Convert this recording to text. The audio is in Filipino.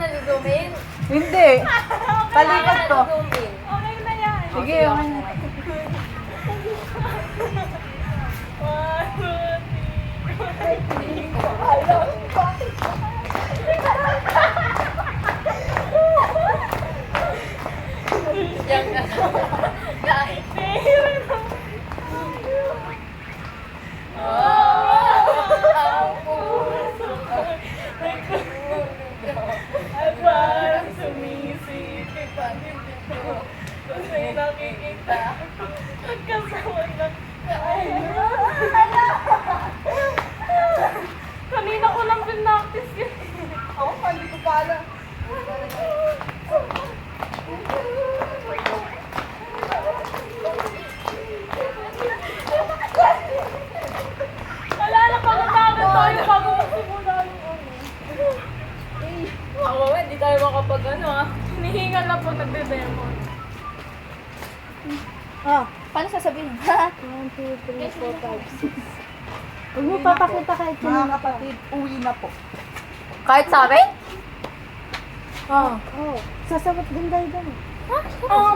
na-zoom in? Hindi. Palipat ko. Zoom in. Okay na yan. Sige, okay na. Yang guys. Ay, parang sumisipit ang dibdib ko. Kasi nakikita. Magkasama na tayo. Kanina ko lang pinaktis yun. Ako pa, hindi ko pa alam. Wala na pagkatagal tayo bago magsimula yung ano. Ako, hindi tayo makapag ano ah. Hinihingal na po nagde-demo. Ah. Paano sasabihin? 1, 2, 3, 4, 5, 6. Huwag mo papakita kahit sino. Mga kapatid, uwi na po. Kahit sa amin? Oh. Sasabot din tayo doon. Ah,